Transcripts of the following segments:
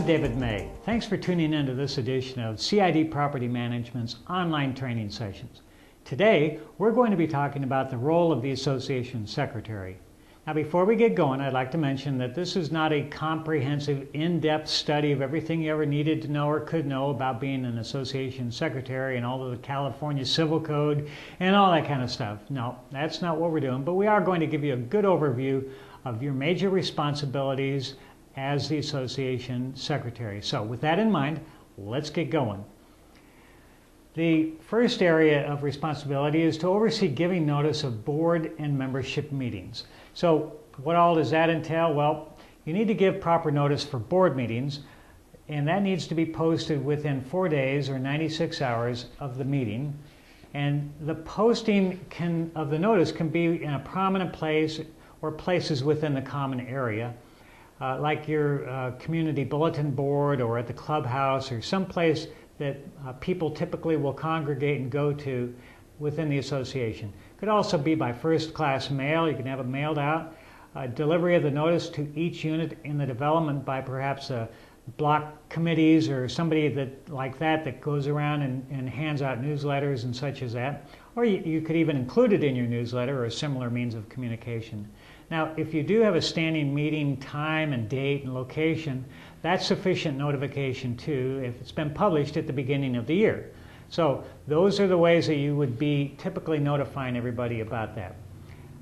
I'm David May. Thanks for tuning in to this edition of CID Property Management's online training sessions. Today, we're going to be talking about the role of the association secretary. Now, before we get going, I'd like to mention that this is not a comprehensive, in-depth study of everything you ever needed to know or could know about being an association secretary and all of the California Civil Code and all that kind of stuff. No, that's not what we're doing, but we are going to give you a good overview of your major responsibilities as the association secretary. So with that in mind, let's get going. The first area of responsibility is to oversee giving notice of board and membership meetings. So what all does that entail? Well, you need to give proper notice for board meetings, and that needs to be posted within 4 days or 96 hours of the meeting. And the posting of the notice can be in a prominent place or places within the common area, like your community bulletin board or at the clubhouse or someplace that people typically will congregate and go to within the association. Could also be by first-class mail. You can have it mailed out. Delivery of the notice to each unit in the development by perhaps block committees or somebody like that goes around and hands out newsletters and such as that. Or you could even include it in your newsletter or a similar means of communication. Now, if you do have a standing meeting time and date and location, that's sufficient notification too if it's been published at the beginning of the year. So those are the ways that you would be typically notifying everybody about that.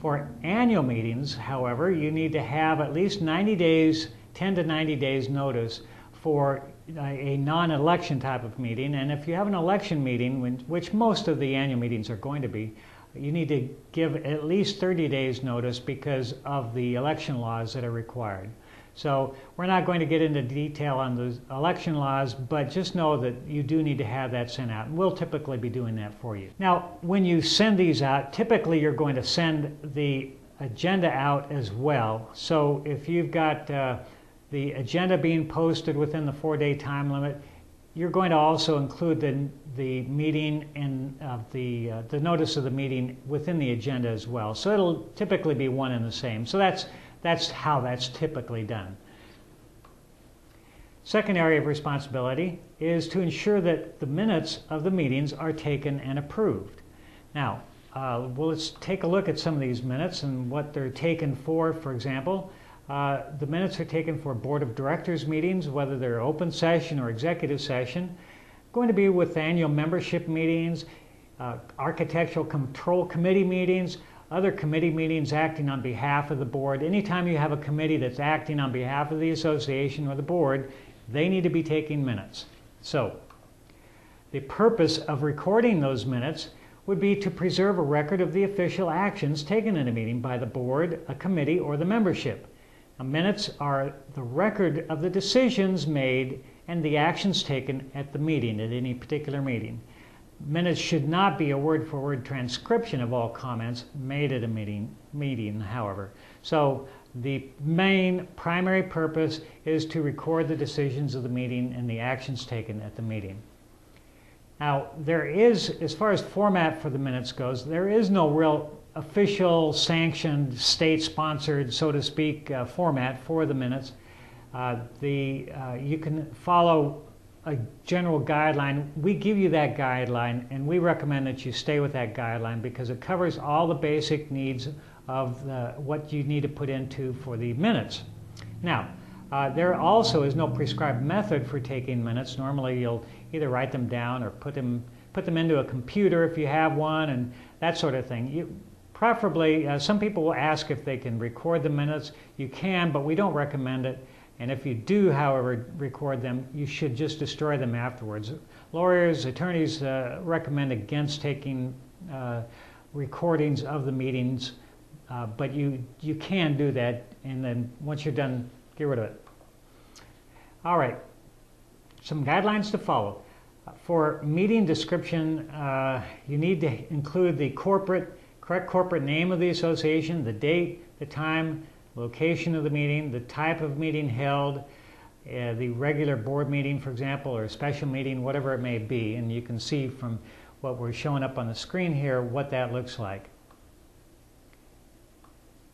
For annual meetings, however, you need to have at least 90 days, 10 to 90 days notice for a non-election type of meeting. And if you have an election meeting, which most of the annual meetings are going to be, you need to give at least 30 days notice because of the election laws that are required. So we're not going to get into detail on the election laws, but just know that you do need to have that sent out. And we'll typically be doing that for you. Now, when you send these out, typically you're going to send the agenda out as well. So if you've got the agenda being posted within the 4-day time limit, you're going to also include the meeting and the notice of the meeting within the agenda as well. So it'll typically be one and the same. So that's how that's typically done. Second area of responsibility is to ensure that the minutes of the meetings are taken and approved. Now, well, let's take a look at some of these minutes and what they're taken for. For example, the minutes are taken for board of directors meetings, whether they're open session or executive session. Going to be with annual membership meetings, architectural control committee meetings, other committee meetings acting on behalf of the board. Anytime you have a committee that's acting on behalf of the association or the board, they need to be taking minutes. So the purpose of recording those minutes would be to preserve a record of the official actions taken in a meeting by the board, a committee, or the membership. Now, minutes are the record of the decisions made and the actions taken at the meeting, at any particular meeting. Minutes should not be a word-for-word transcription of all comments made at a meeting, however. So the main primary purpose is to record the decisions of the meeting and the actions taken at the meeting. Now, there is, as far as format for the minutes goes, there is no real official, sanctioned, state-sponsored, so to speak, format for the minutes. You can follow a general guideline. We give you that guideline, and we recommend that you stay with that guideline because it covers all the basic needs of what you need to put into for the minutes. Now, there also is no prescribed method for taking minutes. Normally, you'll either write them down or put them into a computer if you have one, and that sort of thing. Preferably, some people will ask if they can record the minutes. You can, but we don't recommend it. And if you do, however, record them, you should just destroy them afterwards. Lawyers, attorneys recommend against taking recordings of the meetings, but you can do that, and then once you're done, get rid of it. All right, some guidelines to follow. For meeting description, you need to include the correct corporate name of the association, the date, the time, location of the meeting, the type of meeting held, the regular board meeting, for example, or a special meeting, whatever it may be. And you can see from what we're showing up on the screen here what that looks like.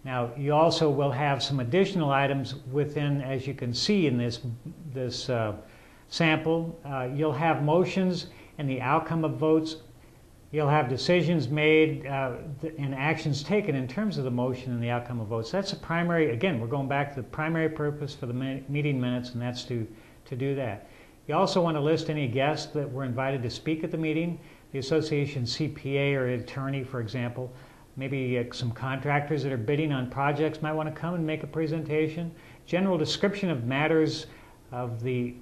Now, you also will have some additional items within, as you can see in this sample. You'll have motions and the outcome of votes. You'll have decisions made and actions taken in terms of the motion and the outcome of votes. That's the primary, again, we're going back to the primary purpose for the meeting minutes, and that's to do that. You also want to list any guests that were invited to speak at the meeting. The association CPA or attorney, for example. Maybe some contractors that are bidding on projects might want to come and make a presentation. General description of matters of the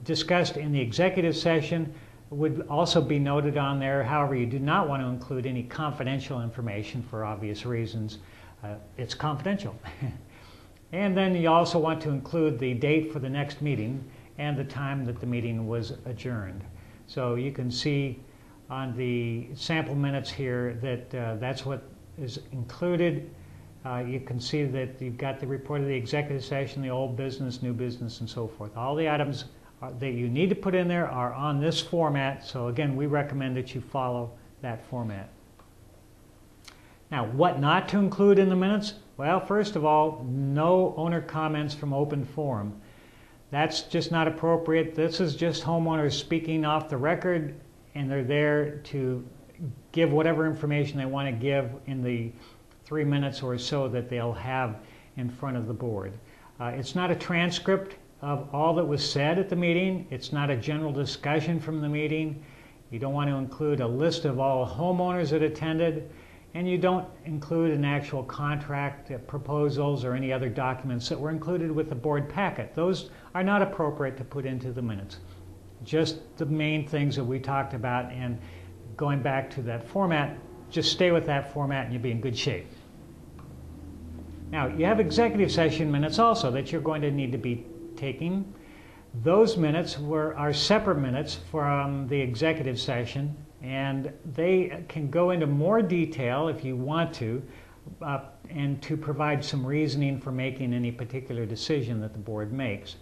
discussed in the executive session would also be noted on there. However, you do not want to include any confidential information for obvious reasons. It's confidential. And then you also want to include the date for the next meeting and the time that the meeting was adjourned. So you can see on the sample minutes here that that's what is included. You can see that you've got the report of the executive session, the old business, new business, and so forth. All the items that you need to put in there are on this format. So again, we recommend that you follow that format. Now, what not to include in the minutes? Well, first of all, no owner comments from open forum. That's just not appropriate. This is just homeowners speaking off the record, and they're there to give whatever information they want to give in the 3 minutes or so that they'll have in front of the board. It's not a transcript of all that was said at the meeting. It's not a general discussion from the meeting. You don't want to include a list of all homeowners that attended, and you don't include an actual contract, proposals, or any other documents that were included with the board packet. Those are not appropriate to put into the minutes. Just the main things that we talked about, and going back to that format, just stay with that format and you'll be in good shape. Now, you have executive session minutes also that you're going to need to be taking. Those minutes are separate minutes from the executive session, and they can go into more detail if you want to, and to provide some reasoning for making any particular decision that the board makes.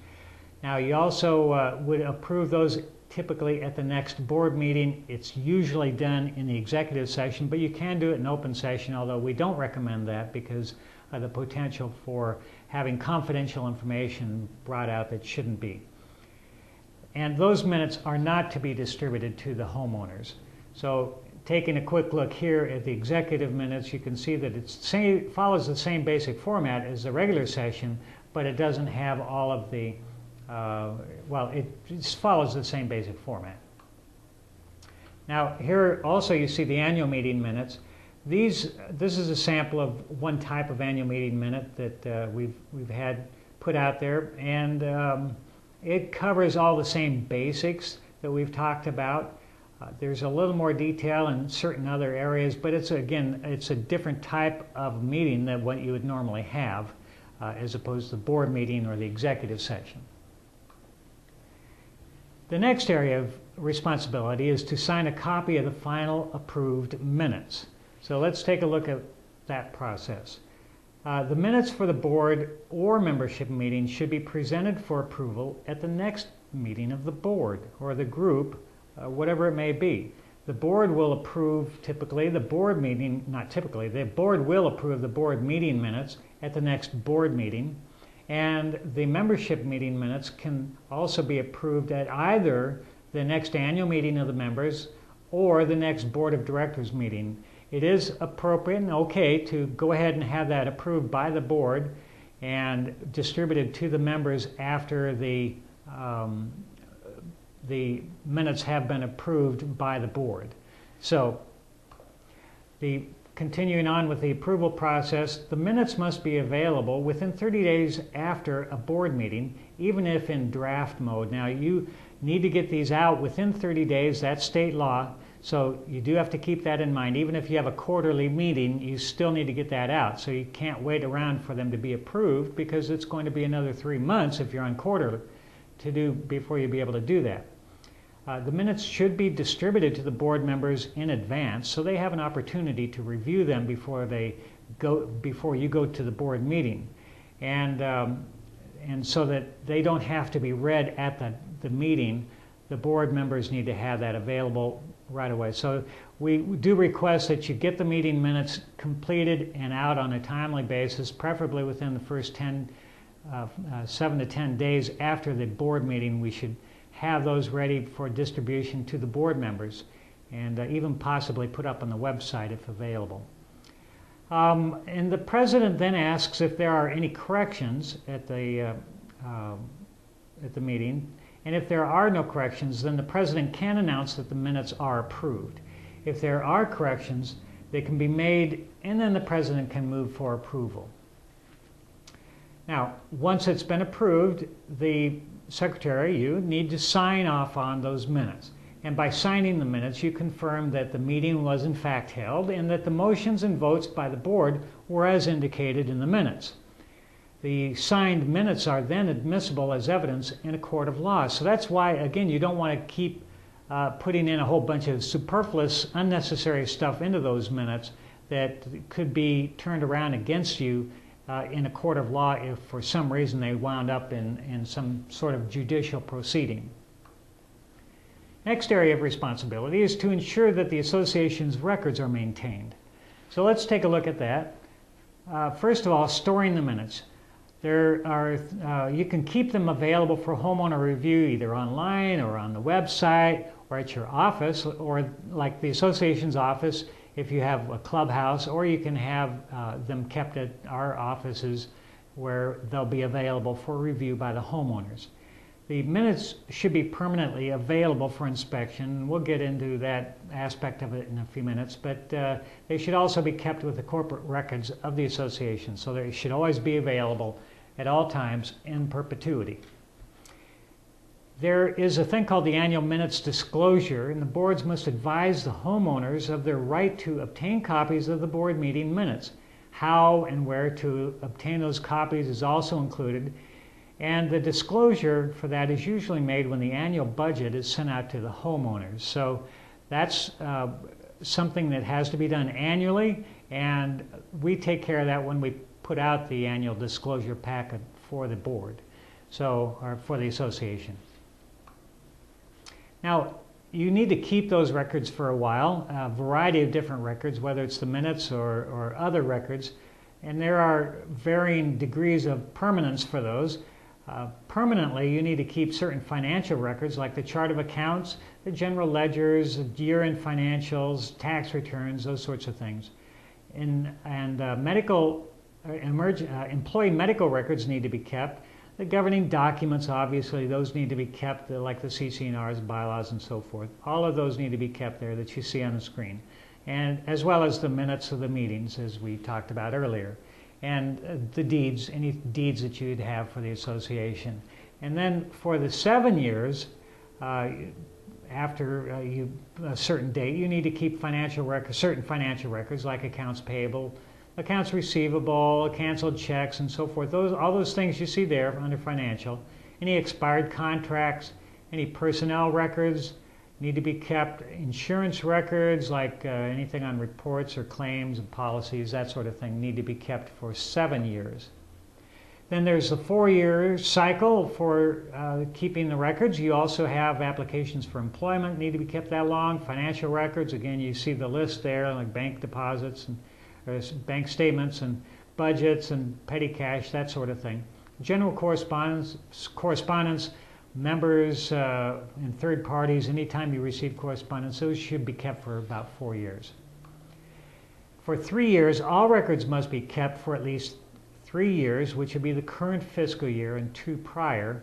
Now, you also would approve those typically at the next board meeting. It's usually done in the executive session, but you can do it in open session, although we don't recommend that because of the potential for having confidential information brought out that shouldn't be. And those minutes are not to be distributed to the homeowners. So taking a quick look here at the executive minutes, you can see that it follows the same basic format as the regular session, but it doesn't have all of the, well, it just follows the same basic format. Now here also you see the annual meeting minutes. This is a sample of one type of annual meeting minute that we've had put out there, and it covers all the same basics that we've talked about. There's a little more detail in certain other areas, but it's a different type of meeting than what you would normally have, as opposed to the board meeting or the executive session. The next area of responsibility is to sign a copy of the final approved minutes. So let's take a look at that process. The minutes for the board or membership meeting should be presented for approval at the next meeting of the board or the group, whatever it may be. The board will approve typically the board meeting, not typically, the board will approve the board meeting minutes at the next board meeting, and the membership meeting minutes can also be approved at either the next annual meeting of the members or the next board of directors meeting. It is appropriate and okay to go ahead and have that approved by the board and distributed to the members after the minutes have been approved by the board. So, continuing on with the approval process, the minutes must be available within 30 days after a board meeting, even if in draft mode. Now, you need to get these out within 30 days. That's state law. So you do have to keep that in mind. Even if you have a quarterly meeting, you still need to get that out. So you can't wait around for them to be approved, because it's going to be another 3 months if you're on quarter to do before you'll be able to do that. The minutes should be distributed to the board members in advance, so they have an opportunity to review them before you go to the board meeting, and so that they don't have to be read at the meeting. The board members need to have that available right away. So we do request that you get the meeting minutes completed and out on a timely basis, preferably within the first 7 to 10 days after the board meeting. We should have those ready for distribution to the board members, and even possibly put up on the website if available. And the president then asks if there are any corrections at the meeting, and if there are no corrections, then the president can announce that the minutes are approved. If there are corrections, they can be made, and then the president can move for approval. Now, once it's been approved, the secretary, you need to sign off on those minutes. And by signing the minutes, you confirm that the meeting was in fact held and that the motions and votes by the board were as indicated in the minutes. The signed minutes are then admissible as evidence in a court of law. So that's why, again, you don't want to keep putting in a whole bunch of superfluous, unnecessary stuff into those minutes that could be turned around against you in a court of law if for some reason they wound up in some sort of judicial proceeding. Next area of responsibility is to ensure that the association's records are maintained. So let's take a look at that. First of all, storing the minutes. You can keep them available for homeowner review either online or on the website or at your office, or like the association's office if you have a clubhouse, or you can have them kept at our offices where they'll be available for review by the homeowners. The minutes should be permanently available for inspection. We'll get into that aspect of it in a few minutes, but they should also be kept with the corporate records of the association, so they should always be available at all times in perpetuity. There is a thing called the annual minutes disclosure, and the boards must advise the homeowners of their right to obtain copies of the board meeting minutes. How and where to obtain those copies is also included, and the disclosure for that is usually made when the annual budget is sent out to the homeowners. So that's something that has to be done annually, and we take care of that when we put out the annual disclosure packet for the board, or for the association. Now, you need to keep those records for a while, a variety of different records, whether it's the minutes or other records, and there are varying degrees of permanence for those. Permanently, you need to keep certain financial records like the chart of accounts, the general ledgers, year-end financials, tax returns, those sorts of things. Employee medical records need to be kept. The governing documents, obviously, those need to be kept, like the CC&Rs, bylaws, and so forth. All of those need to be kept there that you see on the screen, and as well as the minutes of the meetings, as we talked about earlier, and the deeds, any deeds that you'd have for the association. And then for the 7 years after a certain date, you need to keep certain financial records like accounts payable, accounts receivable, canceled checks, and so forth. All those things you see there under financial. Any expired contracts, any personnel records need to be kept. Insurance records, like anything on reports or claims and policies, that sort of thing, need to be kept for 7 years. Then there's the 4-year cycle for keeping the records. You also have applications for employment need to be kept that long. Financial records, again, you see the list there, like bank deposits and bank statements and budgets and petty cash, that sort of thing. General correspondence, members and third parties, anytime you receive correspondence, those should be kept for about 4 years. For 3 years, all records must be kept for at least 3 years, which would be the current fiscal year and 2 prior,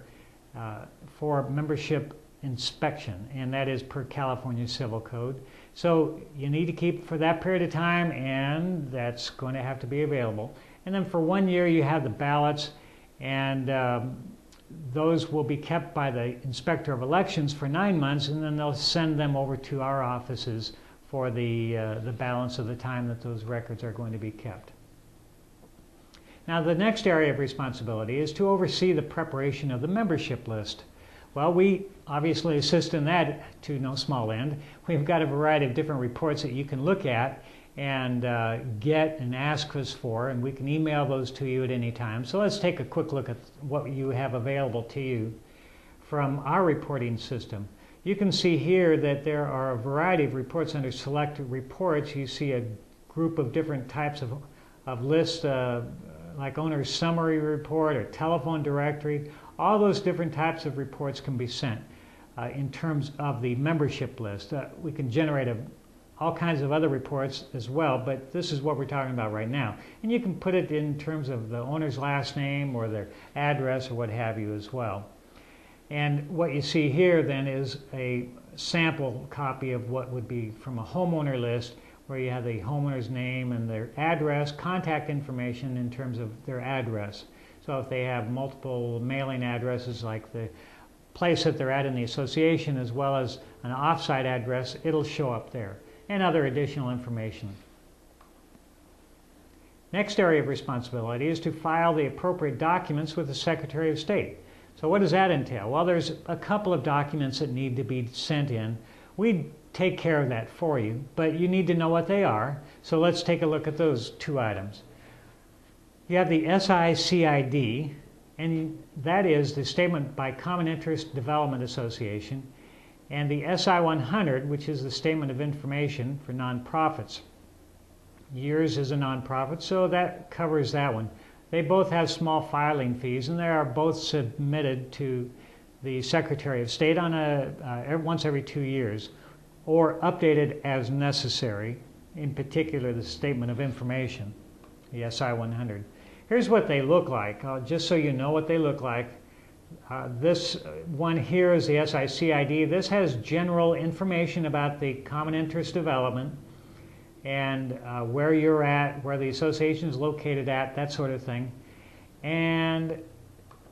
for membership inspection, and that is per California Civil Code. So you need to keep for that period of time, and that's going to have to be available. And then for 1 year, you have the ballots, and those will be kept by the Inspector of Elections for 9 months, and then they'll send them over to our offices for the balance of the time that those records are going to be kept. Now, the next area of responsibility is to oversee the preparation of the membership list. Well, we obviously assist in that to no small end. We've got a variety of different reports that you can look at and get and ask us for, and we can email those to you at any time. So let's take a quick look at what you have available to you from our reporting system. You can see here that there are a variety of reports under Select Reports. You see a group of different types of lists, like Owner's Summary Report or Telephone Directory. All those different types of reports can be sent in terms of the membership list. We can generate all kinds of other reports as well, but this is what we're talking about right now. And you can put it in terms of the owner's last name or their address or what have you as well. And what you see here then is a sample copy of what would be from a homeowner list, where you have the homeowner's name and their address, contact information in terms of their address. So if they have multiple mailing addresses, like the place that they're at in the association, as well as an off-site address, it'll show up there, and other additional information. Next area of responsibility is to file the appropriate documents with the Secretary of State. So what does that entail? Well, there's a couple of documents that need to be sent in. We take care of that for you, but you need to know what they are. So let's take a look at those two items. You have the SICID, and that is the Statement by Common Interest Development Association, and the SI-100, which is the Statement of Information for nonprofits. Yours is a nonprofit, so that covers that one. They both have small filing fees, and they are both submitted to the Secretary of State on once every 2 years, or updated as necessary, in particular the Statement of Information, the SI-100. Here's what they look like, just so you know what they look like. This one here is the SICID. This has general information about the common interest development and where you're at, where the association is located at, that sort of thing. And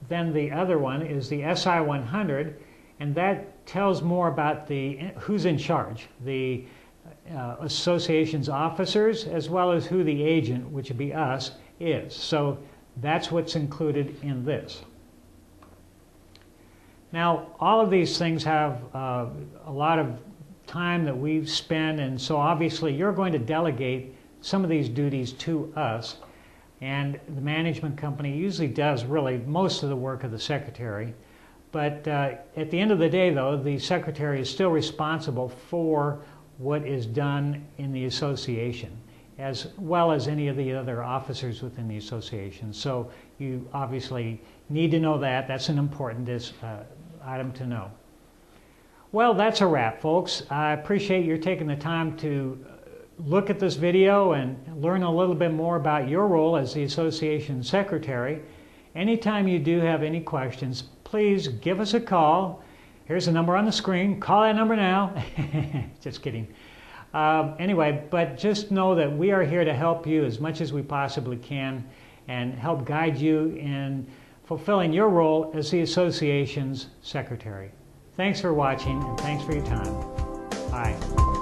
then the other one is the SI-100, and that tells more about who's in charge, the association's officers, as well as who the agent, which would be us, is. So that's what's included in this. Now, all of these things have a lot of time that we spend, and so obviously you're going to delegate some of these duties to us, and the management company usually does really most of the work of the secretary. But at the end of the day, though, the secretary is still responsible for what is done in the association, as well as any of the other officers within the association. So you obviously need to know that. That's an important item to know. Well, that's a wrap, folks. I appreciate your taking the time to look at this video and learn a little bit more about your role as the association secretary. Anytime you do have any questions, please give us a call. Here's the number on the screen. Call that number now. Just kidding. Anyway, but just know that we are here to help you as much as we possibly can and help guide you in fulfilling your role as the association's secretary. Thanks for watching, and thanks for your time. Bye.